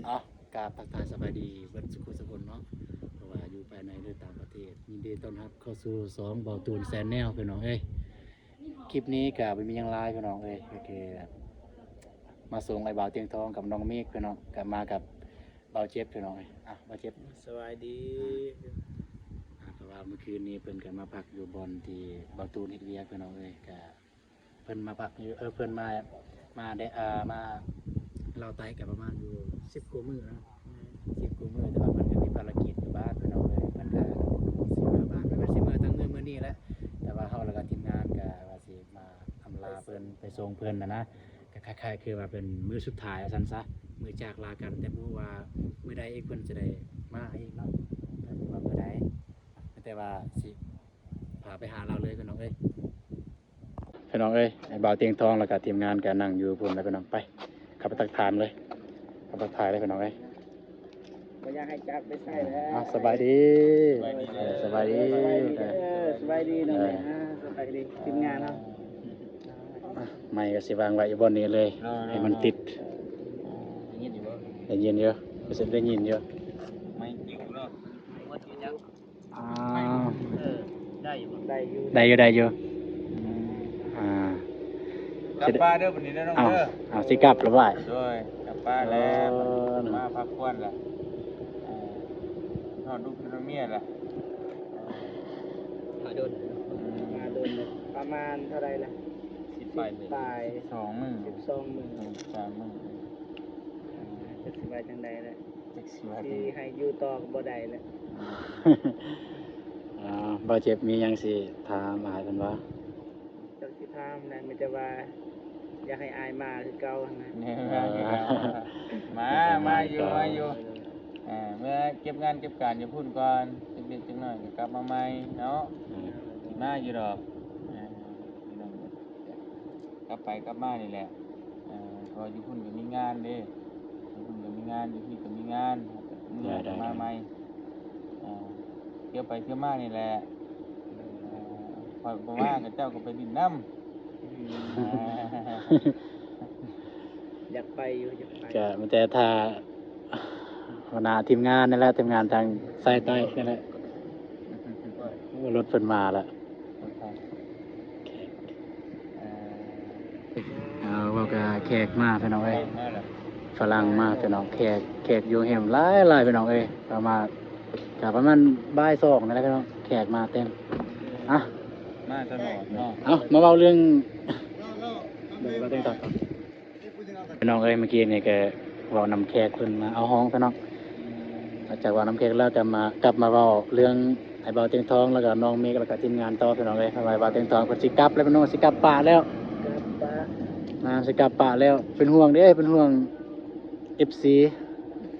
อ๋อกราบทักทายสบายดีเบิดสุขสุขคนเนาะเพราะว่าอยู่ภายในหรือต่างประเทศยินดีต้อนรับเข้าสู่2เบาตูนแซนแนลพี่น้องเอ้ยคลิปนี้ก็บ่มีหยังหลายพี่น้องเอ้ยโอเคมาส่งไอ้บ่าวเตียงทองกับน้องเมฆพี่น้องกลับมากับบ่าวเจ็บพี่น้องเอ้ยบ่าวเจ็บสวัสดีเพราะว่าเมื่อคืนนี้เพิ่นก็มาพักอยู่บอนที่บ่าวตูนเฮ็ดเวียกพี่น้องเอ้ยก็เพิ่นมาพักอยู่เพิ่นมาได้มาเราไต่กันประมาณอยู่10กว่ามื้อนะ10กว่ามื้อแต่ว่าเพิ่นก็มีภารกิจอยู่บ้านพี่น้องเอ้ยเพิ่นก็สิมาบ้านเพิ่นว่าสิมาทั้งมื้อนี้แหละแต่ว่าเฮาแล้วก็ทีมงานก็ว่าสิมาอำลาเพิ่นไปส่งเพิ่นนะก็คล้ายๆคือว่าเป็นมื้อสุดท้ายซั่นซะมื้อจากลากันแต่บ่รู้ว่ามื้อใดอีกเพิ่นจะได้มาอีกเนาะแต่ว่ามื้อใดแต่ว่าสิพาไปหาเราเลยพี่น้องเอ้ยพี่น้องเอ้ยไอ้บ่าวเตียงทองแล้วก็ทีมงานก็นั่งอยู่พุ่นแล้วพี่น้องไปขับไปตักทานเลยขับไปถ่ายเลยพี่น้องเอ้ย ก็อยากให้จับไปใส่แล้ว สบายดีสบายดี สบายดีน้องเนี่ยสบายดีทีมงานเนาะ ไม่ก็สิวางไว้อยู่บนนี้เลยให้มันติดได้ยินเยอะรู้สึกได้ยินเยอะ ไม่จริงเนาะวัดอยู่จัง ได้อยู่ ได้อยู่ ได้อยู่กลับบ้านเด้อวันนี้เด้อน้องเด้อสิกลับหรือว่าด้วยกลับบ้านแล้วมาพักผ่อนละนอนดูพี่น้องเมียละมาโดนประมาณเท่าไรล่ะ12 มื้อ13 มื้อจะสิว่าจังได๋ล่ะที่ให้อยู่ต่อก็บ่ได้แล้ว บ่เจ็บมียังสิถามอายเพิ่นว่าจักสิถามนั่นมีแต่ว่าอยากให้อายมาคือเก่านะมาอยู่เมื่อเก็บงานเก็บการอยู่พุ่นก่อนเด็กๆจังหน่อยก็กลับมาใหม่เนาะมาอยู่ดอกกลับไปกลับมานี่แหละพออยู่พุ่นก็มีงานเด้อยู่พุ่นก็มีงานอยู่ที่ก็มีงานเมื่อก็มาใหม่เที่ยวไปเที่ยวมานี่แหละพอบ่ว่ากับเจ้าก็ไปดินน้ำอยากไปอยู่ก็มันแต่ถ้าหัวหน้าทีมงานนั่นแหละทีมงานทางสายใต้นั่นแหละรถเพิ่นมาแล้วว่าก็แขกมาพี่น้องเอ้ยฝรั่งมาพี่น้องแขกอยู่แฮมหลายพี่น้องเอ้ยประมาณบ่าย2นั่นแหละพี่น้องแขกมาเต็มมาตลอดเนาะมาเว้าเรื่องเราเต็มต่อพี่น้องเอ้ยเมื่อกี้นี่ก็เว้านำแขกเพิ่นมาเอาห้องพี่น้องหลังจากว่าน้ำแขกแล้วก็กลับมาเว้าเรื่องไอ้บ่าวเตียงทองแล้วก็น้องเมฆแล้วก็ทีมงานต่อพี่น้องเอ้ยไอ้บ่าวเตียงทองเพิ่นสิกลับแล้วพี่น้องสิกลับป่าแล้วสิกลับป่าแล้วเป็นห่วงเด้เป็นห่วง FC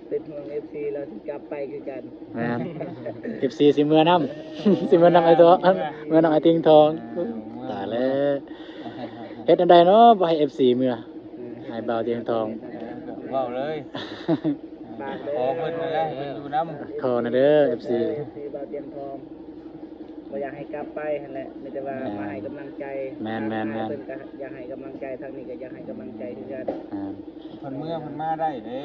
เป็นห่วง FC เราสิกลับไปคือกันแม่น FC สิเมื่อนำ สิเมื่อนำไอ้ตัวเมื่อนำไอ้เตียงทองตายแล้วเฮ็ดอันใดเนาะบ่ให้ FC เมื่อให้บ่าวเตียงทองเว้าเลยขอเพิ่นนั่นแหละเพิ่นอยู่นำขอนะเด้อ FC บ่าวเตียงทองบ่อยากให้กลับไปนั่นแหละมีแต่ว่ามาให้กำลังใจแม่นๆๆเพิ่นก็อยากให้กำลังใจทางนี้ก็อยากให้กำลังใจคือกันเพิ่นมาได้เด้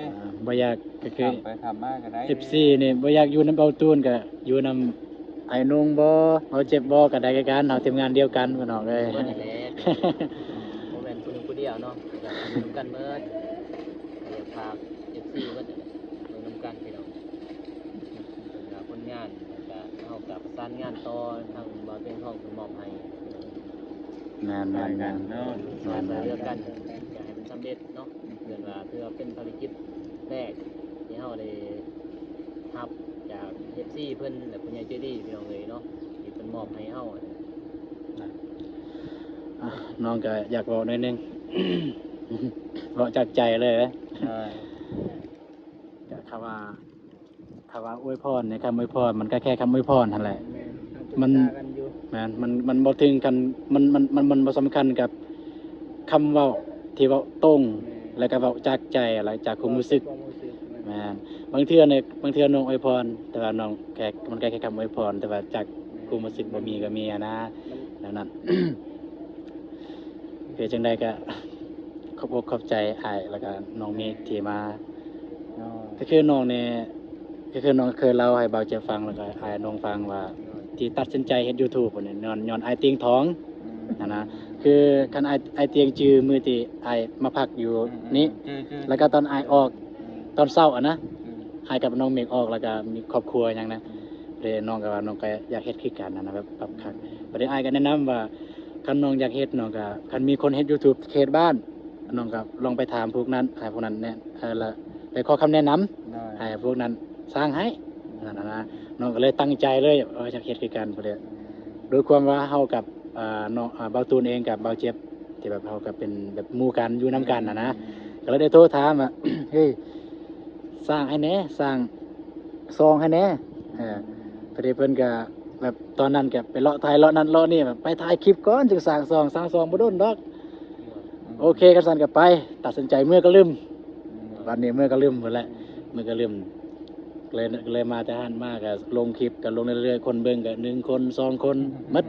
บ่อยากก็คือไปทำมาก็ได้ FC นี่บ่อยากอยู่นำเบาตูนก็อยู่นำไอ้นุ่งบ่เฮาเจ็บบ่ก็ได้คือกันเฮาทีมงานเดียวกันพี่น้องเอ้ยบ่แม่นผู้เดียวเนาะอยู่กันเบิดอยากพา FC เบิดอยู่นำกันพี่น้องผลงานก็เฮากับประสานงานต่อทางบ่าวเตียงทองเพิ่นมอบให้แม่นๆๆเนาะเรื่องกันอยากให้มันสำเร็จเนาะเพื่อว่าเพื่อเป็นภารกิจแรกที่เฮาได้รับจาก FC เพิ่นและผู้ใหญ่ใจดีพี่น้องเอ้ยเนาะที่เพิ่นมอบให้เฮาน้องก็อยากบอกหน่อยนึง บอกจากใจเลยใช่ก็คำว่าอวยพรในคำอวยพรมันก็แค่คำอวยพรนั่นแหละมันมันบ่ถึงกันมันบ่สำคัญกับคำเว้าที่เว้าตรงแล้วก็เว้าจากใจอะไรจากความรู้สึกแม่นบางเทื่อน้องอวยพรแต่ว่าน้องแค่มันแค่คำอวยพรแต่ว่าจากความรู้สึกบ่มีก็มีนะแล้วนั้น คือจังใดก็ขอบอกขอบใจอ้ายแล้วก็น้องเมฆที่มา คือ ก็คือน้องเนี่ยก็คือน้องเคยเล่าให้เบาเจฟังแล้วก็ให้น้องฟังว่าที่ตัดสินใจเฮ็ด YouTube เนี่ยย้อนไอายเตียงท้องนะคือคันไอายเตียงจือมือที่ไอายมาพักอยู่นี้แล้วก็ตอนไอายออกตอนเช้าอ่ะนะไอายกับน้องเมฆออกแล้วก็มีครอบครัวหยังนะเลยน้องก็ว่าน้องก็อยากเฮ็ดคือกันนะแบบปรับคักประเดี๋ยวไอายก็แนะนำว่าคันน้องอยากเฮ็ดน้องก็คันมีคนเฮ็ด YouTube เขตบ้านน้องก็ลองไปถามพวกนั้นให้พวกนั้นเนี่ยละไปขอคำแนะนำให้พวกนั้นสร้างให้นั่นนะน้องก็เลยตั้งใจเลยอยากเฮ็ดคือกันประเดี๋ยวโดยความว่าเฮากับน้องเบาตูนเองกับเบาเจ็บที่แบบเฮาก็เป็นแบบหมู่กันอยู่นํกันนะก็เลยได้โทรถามว่า เฮ้ยสร้างให้แหน่สร้างซองให้แหน่พอดีเพิ่นก็แบบตอนนั้นก็ไปเลาะถ่ายเลาะนั่นเลาะนี่แบบไปถ่ายคลิปก่อนจึงสร้างซองบ่โดนดอกโอเคกันสั่นก็ไปตัดสินใจเมื่อก็ลืมวันนี้เมื่อก็ลืมหมดแล้วเมื่อก็ลืมเลยมาแต่หันมากก็ลงคลิปก็ลงเรื่อยๆคนเบิ่งก็1คน2คนหมด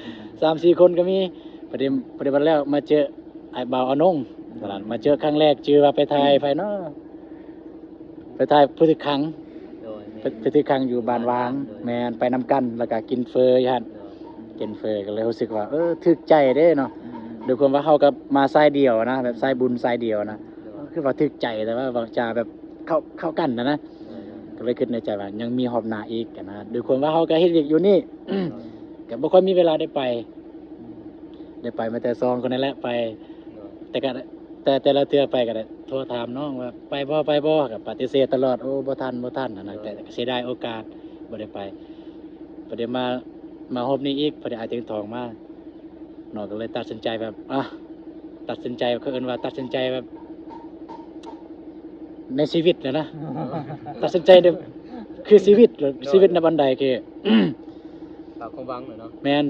3-4 คนก็มีประเดี๋ยวแล้วมาเจอไอ้บ่าวอนงตลาดมาเจอครั้งแรกชื่อว่าไปถ่ายไฟเนาะไปถ่ายพุทธิคังพุทธิคังอยู่บ้านวางแม่นไปนำกันแล้วก็กินเฟยหั่นกินเฟยก็เลยรู้สึกว่าถึกใจเด้เนาะด้วยความว่าเฮากับมาสายเดียวนะแบบสายบุญสายเดียวนะคือว่าถึกใจแต่ว่าจะแบบเข้ากันนะก็เลยคิดในใจว่ายังมีหอบหน้าอีกนะด้วยความว่าเฮาก็เฮ็ดเวียกอยู่นี่ ก็บ่ค่อยมีเวลาได้ไปมาแต่ซองคนนั้นแหละไปแต่ก็แต่ละเทื่อไปก็ได้โทรถามน้องว่าไปบ่ก็ปฏิเสธตลอดโอ้บ่ทันนะแต่เสียดายโอกาสบ่ได้ไปประเดี๋ยวมาฮอบนี้อีกประเดี๋ยวอาจจะทองมาน้องก็เลยตัดสินใจแบบตัดสินใจเขาเอิ้นว่าตัดสินใจแบบในชีวิตนะ ตัดสินใจคือชีวิตในบันไดคือ ฝากความหวังหน่อยเนาะ แม่น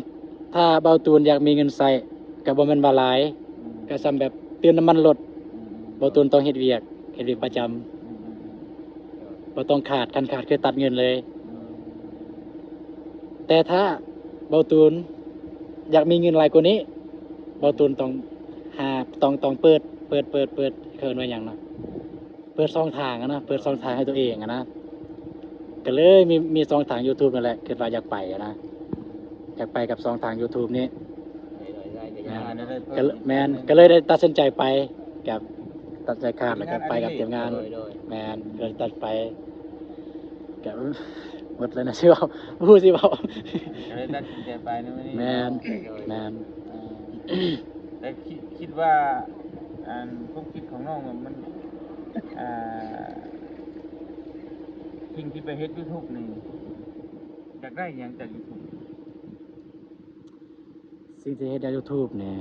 ถ้าเบาตูนอยากมีเงินใส่ก็บ่แม่นว่าหลายก็ซ้ำแบบเติมน้ำมันรถเบาตูนต้องเฮ็ดเวียกประจำบ่ต้องขาดคือตัดเงินเลยแต่ถ้าเบาตูนอยากมีเงินหลายกว่านี้เบาตูนต้องต้องเปิดเคินว่าหยังนะเปิดช่องทางนะเปิดช่องทางให้ตัวเองนะก็เลยมีช่องทาง YouTube นั่นแหละคิดว่าอยากไปนะอยากไปกับช่องทาง YouTube นี้ก็เลยได้ตัดสินใจไปกับตัดใจขาดแล้วก็ไปกับทีมงานแมนก็เลยตัดไปกับหมดเลยนะสิเว้าพูดสิเว้า ก็เลยตัดสินใจไปนะมื้อนี้ แมน แต่คิดว่าความคิดของน้องมันสิ่งที่ไปเฮ็ด YouTube นี่อยากได้หยังจาก YouTube สิ่งที่เฮ็ดใน YouTube เนี่ย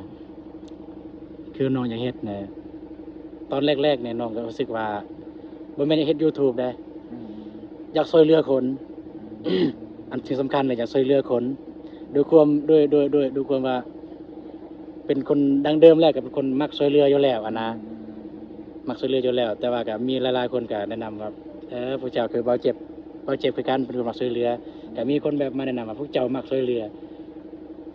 คือน้องอยากเฮ็ดเนี่ยตอนแรกๆเนี่ยน้องก็รู้สึกว่าบ่แม่นอยากเฮ็ด YouTube ได้อยากช่วยเหลือคน อันที่สำคัญเลยอยากช่วยเหลือคนด้วยความว่าเป็นคนดังเดิมแล้วก็เป็นคนมักช่วยเหลืออยู่แล้วนะมักช่วยเหลืออยู่แล้วแต่ว่าก็มีหลายๆคนก็แนะนำว่าพวกเจ้าคือเบาเจ็บคือกันเป็นคนมักช่วยเหลือก็มีคนแบบมาแนะนำว่าพวกเจ้ามักช่วยเหลือ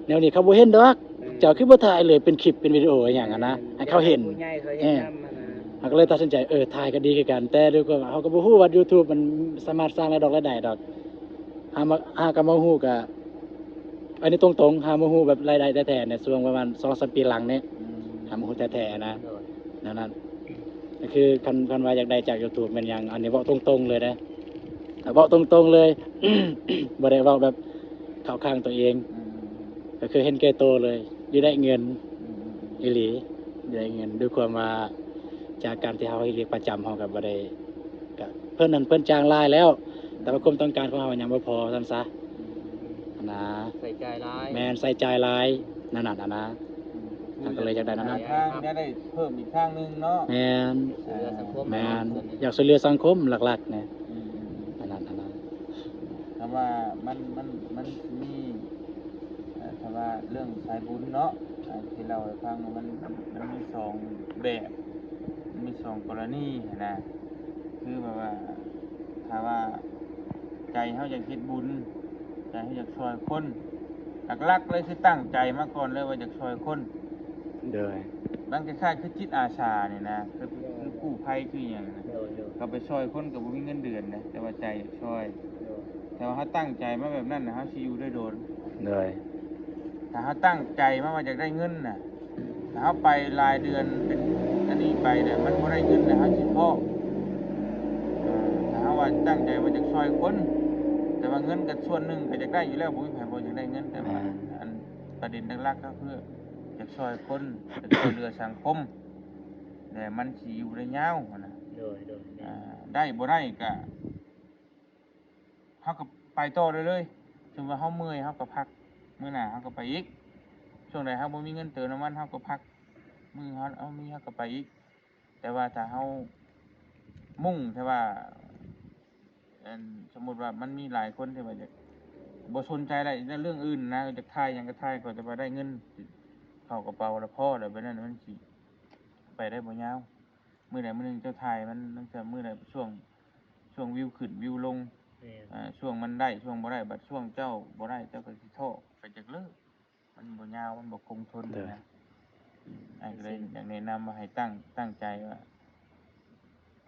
แนวนี้เขาบ่เห็นดอกเจ้าคือบ่ถ่ายเลยเป็นคลิปเป็นวิดีโออหย่างนะให้เขาเห็นเขาก็เลยตัดสินใจถ่ายก็ดีคือกันแต่ด้วยความว่าเขาก็บ่ฮู้ว่า YouTube มันสามารถสร้างรายได้ดอกหาก็มาฮู้ก็อันนี้ตรงๆหามาฮู้แบบรายได้แท้ๆเนี่ยช่วงประมาณ 2-3 ปีหลังนี้หามาฮู้แท้ๆนะนั่นก็คือคันว่าอยากได้จาก YouTube มันยังอันนี้เว้าตรงๆเลยนะเว้าตรงๆเลย บ่ได้เว้าแบบเข้าข้างตัวเองก็คือเห็นแก่ตัวเลยอยู่ได้เงินอีหลีได้เงินด้วยความว่าจากการที่เฮาเฮ็ดเรียกประจำเฮาก็บ่ได้ก็เพิ่นจ้างรายแล้ว แต่ว่าความต้องการของเฮายังบ่พอซั่นซะนะใส่ใจร้าย แม่นใส่ใจหลายนั่นน่ะนะท่านก็เลยอยากได้นั่น ทางจะได้เพิ่มอีกทางหนึงเนาะ แม่น ช่วยเหลือสังคม แม่นอยากช่วยเหลือสังคมหลักๆเนี่ยนั่น คำว่ามันมีคำว่าเรื่องสายบุญเนาะที่เราให้ฟังว่ามันมีสองแบบมันมีสองกรณีนะคือแบบว่าถ้าว่าใจเฮาอยากเฮ็ดบุญใจเฮาอยากช่วยคนหลักๆเลยคือตั้งใจมาก่อนเลยว่าอยากช่วยคน เด้อ บางคล้ายๆคือจิตอาสานี่นะคือกู้ภัยคือหยังนะ โดย เขาไปช่วยคนก็บ่มีเงินเดือนนะแต่ว่าใจอยากช่วย โดย แต่ว่าเขาตั้งใจมาแบบนั้นนะเขาสิอยู่ได้โดน โดย ถ้าเขาตั้งใจมาว่าอยากได้เงินน่ะถ้าเขาไปรายเดือนเป็นอันนี้ไปเนี่ยมันบ่ได้เงินนะเขาสิท้อถ้าเขาว่าตั้งใจว่าจะช่วยคน แต่ว่าเงินกับส่วนหนึ่งก็อยากได้อยู่แล้วบ่มีไผบ่อยากได้เงินแต่ว่าอันประเด็นหลักๆก็คืออยากช่วยคนอยากช่วยเหลือสังคมแต่มันสิอยู่ได้ยาวหั้นน่ะ โดยได้บ่ได้ก็เฮาก็ไปต่อเลยถึงว่าเฮาเมื่อยเฮาก็พักมื้อหน้าเฮาก็ไปอีกช่วงใดเฮาบ่มีเงินเติมน้ำมันเฮาก็พักมื้อเฮาเอามีเฮาก็ไปอีกแต่ว่าถ้าเฮามุ่งแต่ว่าสมมุติว่ามันมีหลายคนที่ว่าจะบ่สนใจอะไรในเรื่องอื่นนะจะทายหยังก็ทายก็จะว่าได้เงินเข้ากระเป๋าแล้วพอแล้วแบบนั้นมันสิไปได้บ่ยาวมื้อใดมื้อหนึงเจ้าทายมันจะมื้อใดช่วงวิวขึ้นวิวลง แม่น ช่วงมันได้ช่วงบ่ได้บัดช่วงเจ้าบ่ได้เจ้าก็สิโทษไปจากเลิกมันบ่ยาวมันบ่คงทนนะไอ้ก็เลยอยากแนะนำว่าให้ตั้งใจว่า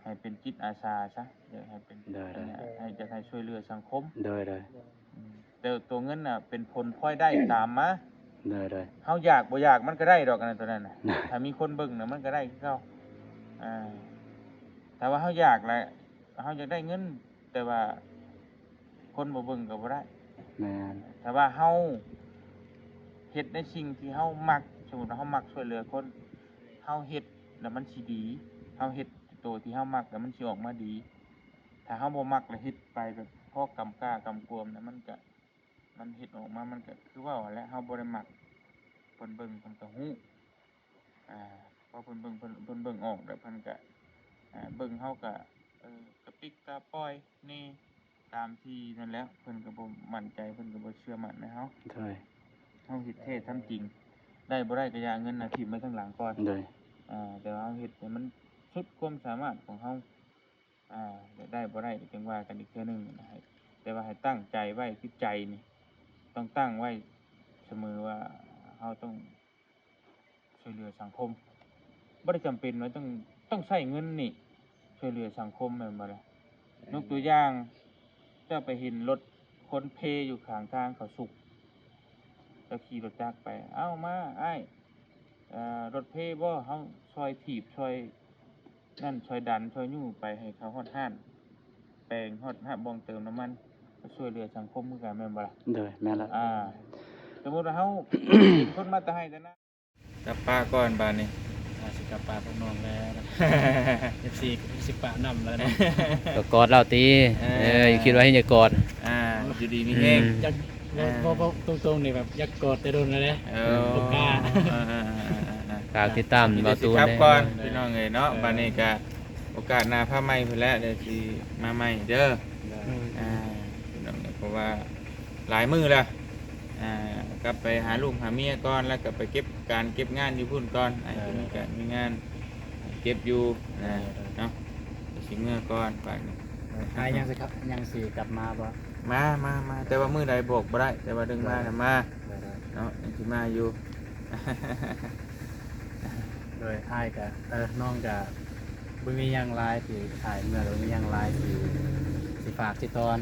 ให้เป็นจิตอาสาซะอยากให้เป็นให้จะให้ช่วยเหลือสังคม โดย แต่ตัวเงินน่ะเป็นผลพลอยได้ตามมา โดย เฮาอยากบ่อยากมันก็ได้ดอกอันนั้นตัวนั้นน่ะ ถ้ามีคนเบิ่งน่ะมันก็ได้คือเก่าแต่ว่าเฮาอยากแหละเฮาอยากได้เงินแต่ว่าคนบ่เบิ่งก็บ่ได้ แม่น แต่ว่าเฮาเฮ็ดในสิ่งที่เฮามักสมมุติว่าเฮามักช่วยเหลือคนเฮาเฮ็ดแล้วมันสิดีเฮาเฮ็ดตัวที่เฮามักแล้วมันสิออกมาดี ถ้าเฮาบ่มักแล้วเฮ็ดไปแบบพอกำกล้ากำกวมนะมันเฮ็ดออกมามันก็คือว่าแหละเฮาบ่ได้มักเพิ่นเบิ่งเพิ่นก็ฮู้พอเพิ่นเบิ่งออกแล้วเพิ่นก็เบิ่งเฮาก็กระปิกกระป้อยนี่ตามที่นั่นแหล้วเพิ่นก็บ่มั่นใจเพิ่นก็บ่เชื่อมั่นในเฮา โดย เฮาเฮ็ดเทศทำจริง ได้บ่ได้ก็อย่าเอาเงินน่ะทิ่มไว้ข้างหลังก่อน โดย แต่ว่าเฮาเฮ็ดให้มันสุดความสามารถของเฮาได้บ่ได้จังว่ากันอีกเทื่อหนึงนะครับแต่ว่าให้ตั้งใจไว้คือใจนี่ต้องตั้งไว้เสมอว่าเฮาต้องช่วยเหลือสังคมบ่ได้จำเป็นว่าต้องใช้เงินนี่ช่วยเหลือสังคมแม่นบ่ล่ะยกตัวอย่างเจ้าไปเห็นรถคนเพอยู่ข้างทางเขาสุก แล้วขี่รถจักรไป เอ้ามาอ้ายรถเพบ่เฮาช่วยถีบช่วยนั่นช่วยดันช่วยยู่ไปให้เขาฮอดห้านแปลงฮอดห้าบ่องเติมน้ำมันก็ช่วยเหลือสังคมคือกันแม่นบ่ล่ะ โดยแม่นละ สมมุติว่าเฮา เป็นคนมาแต่ให้แต่นะกลับป้าก่อนบาดนี้ สิกลับป่าพวกน้องแล้ว FC สิป่านำแล้วเนาะ ก็กอดเราตีอย่าคิดว่าให้อย่ากอด อยู่ดีมีแห้ง อยากบ่ตรงๆนี่แบบอยากกอดแต่โดนแล้วเด้ บ่กล้า ฝากติดตาม เบา เบา ตู ตู น น ครับ เด้ ก่อนพี่น้องเอ้ยเนาะบาดนี้ก็โอกาสหน้าพาใหม่เพิ่นแล้วเดี๋ยวสิมาใหม่เด้อ พี่น้องเนี่ยเพราะว่าหลายมื้อแล้วกลับไปหาลูกหาเมียก่อนแล้วก็ไปเก็บงานอยู่พุ่นก่อนมีงานเก็บอยู่เนาะสิเมื่อก่อนไป ยังสิครับยังสิกลับมาบ่ มาแต่ว่ามื้อใดบอกบ่ได้แต่ว่าดึงมาน่ะมาเนาะยังสิมาอยู่ โดยอ้ายก็น้องก็บ่มีหยังหลายที่อ้ายเมื่อบ่มีหยังหลายที่สิฝากสิตอน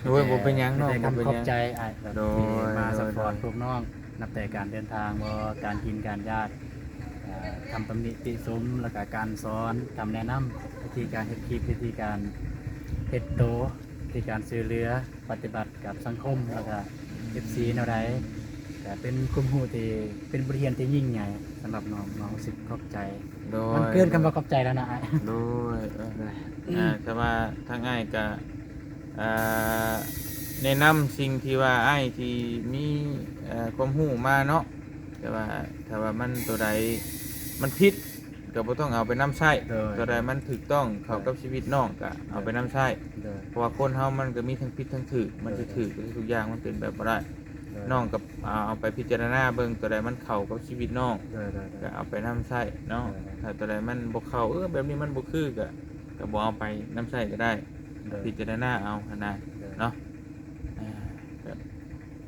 โอ้ยบ่เป็นหยังเนาะ ได้ บ่เป็น คำขอ ห บ ยัง ใจอ้ายแบบ โดย ที่มาซัพพอร์ต โดย พวกน้องนับแต่การเดินทางบ่การกินการญาติคำตำหนิติชมแล้วก็การสอนคำแนะนำวิธีการเฮ็ดคลิปวิธีการเฮ็ดโตววิธีการช่วยเหลือปฏิบัติกับสังคมแล้วก็ FC แนวใดแต่เป็นคุ้มหูที่เป็นบทเรียนที่ยิ่งใหญ่สำหรับน้องรู้สึกขอบใจ โดย มันเกินคำว่าขอบใจแล้วนะอ้าย โดยแต่ว่าทางอ้ายก็แนะนำสิ่งที่ว่าอ้ายที่มีความรู้มาเนาะแต่ว่าถ้าว่ามันตัวใดมันผิดก็บ่ต้องเอาไปนำใช้ตัวใดมันถูกต้องเข้ากับชีวิตน้องก็เอาไปนำใช้ โดย เพราะว่าคนเฮามันก็มีทั้งผิดทั้งถูกมันสิถูกทุกอย่างมันเป็นแบบบ่ได้น้องก็เอาไปพิจารณาเบิ่งตัวใดมันเข้ากับชีวิตน้อง โดย ก็เอาไปนำใช้เนาะถ้าตัวใดมันบ่เข้าแบบนี้มันบ่คือก็บ่เอาไปนำใช้ก็ได้พิจารณาเอาหั่นน่ะเนาะก็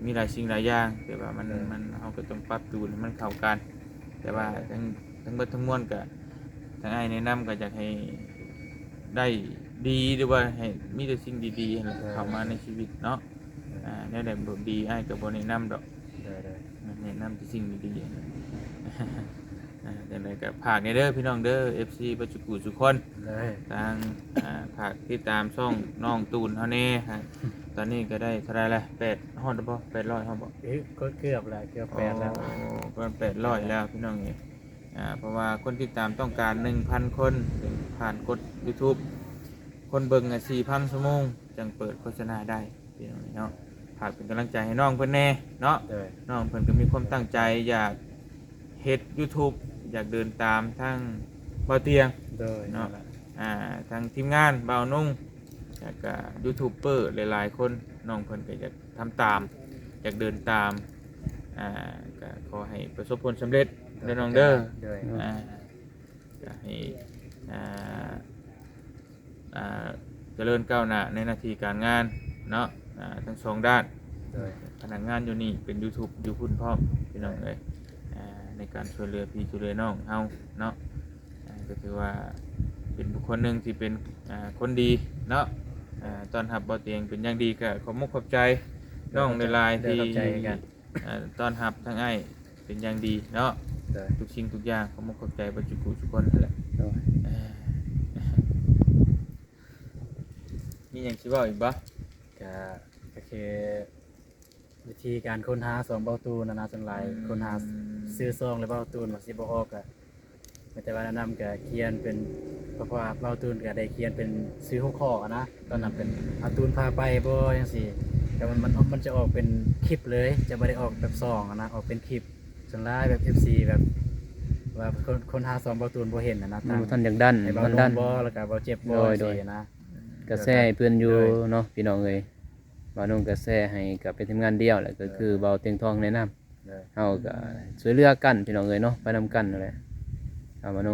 มีหลายสิ่งหลายอย่างแต่ว่ามันเฮาก็ต้องปรับจูนให้มันเข้ากัน แต่ว่าทั้งเบิดทั้งมวลก็ทางอ้ายแนะนำก็อยากให้ ได้ดีหรือว่าให้มีแต่สิ่งดีๆเข้ามาในชีวิตเนาะแนวใดบ่ดีอ้ายก็บ่แนะนำดอก ได้ แนะนำแต่สิ่งดีๆจังไดก็ฝากในเด้อพี่น้องเด้อ FC ปัจจุกุทุกคน ได้ ทางฝากติดตามช่องน้องตูนเฮาแน่ฮะตอนนี้ก็ได้เท่าไหร่ละ8ฮอดบ่800ฮอดบ่ ก็เกือบแล้วเกือบแปดแล้ว ก็800แล้วพี่น้องนี่เพราะว่าคนติดตามต้องการ 1,000 คนผ่านกด YouTube คนเบิ่ง4,000 ชั่วโมงจังเปิดโฆษณาได้พี่น้องเนาะฝากเป็นกำลังใจให้น้องเพิ่นแน่เนาะ ได้ น้องเพิ่นก็มีความตั้งใจอยากเฮ็ด YouTube อยากเดินตามทั้งบ่เตียง ได้ เนาะทางทีมงานบ่าวนุ่งแล้วก็ยูทูบเบอร์หลายๆคนน้องเพิ่นก็อยากทำตามอยากเดินตามก็ขอให้ประสบผลสำเร็จเด้อน้องเด้อ ได้ ก็ให้เจริญก้าวหน้าในหน้าที่การงานเนาะทั้งสองด้าน ได้ พนักงานอยู่นี่เป็น YouTube อยู่พุ่นพร้อมพี่น้องเอ้ยในการช่วยเหลือพี่ช่วยเหลือน้องเฮาเนาะก็ถือว่าเป็นบุคคลหนึ่งที่เป็นคนดีเนาะตอนหับบ่เตียงเป็นอย่างดีก็ขอบมุกขอบใจน้องในลายที่ตอนหับทั้งไอ้เป็นอย่างดีเนาะ ได้ ทุกสิ่งทุกอย่างขอบมุกขอบใจปัจจุบันทุกคนนั่นแหละ ได้ มีอย่างสิเว้าอีกบ่ ก็คือวิธีการค้นหาสองเบาตูนนะส่วนหลายค้นหาซื้อซองหรือเบาตูนว่าสิบ่ออกก็แต่ว่าแนะนำก็เขียนเป็นเพราะว่าเบาตูนก็ได้เขียนเป็นซื้อหัวข้อนะตอนนั้นเป็นอาตูนพาไปบ่จังซี่แต่มันจะออกเป็นคลิปเลยจะไม่ได้ออกแบบซองนะออกเป็นคลิปส่วนหลายแบบ FC แบบว่าคนหาซองเบาตูนบ่เห็นนะ มันบ่ทันอยากดัน ให้เบา มัน ล ดั ง น บ่แล้วก็เบาเจ็บบ่ โดย สินะ กระแสให้เพื่อนอยู่เนาะพี่น้องเอ้ยบ่าวนุ่งกระแสให้กับเป็นทีมงานเดียวแหละก็คือเบาเตียงทองแนะนำ ได้ เฮาก็ช่วยเหลือกันพี่น้องเอ้ยเนาะไปนำกันนั่นแหละเอาบ่าวนุ่ง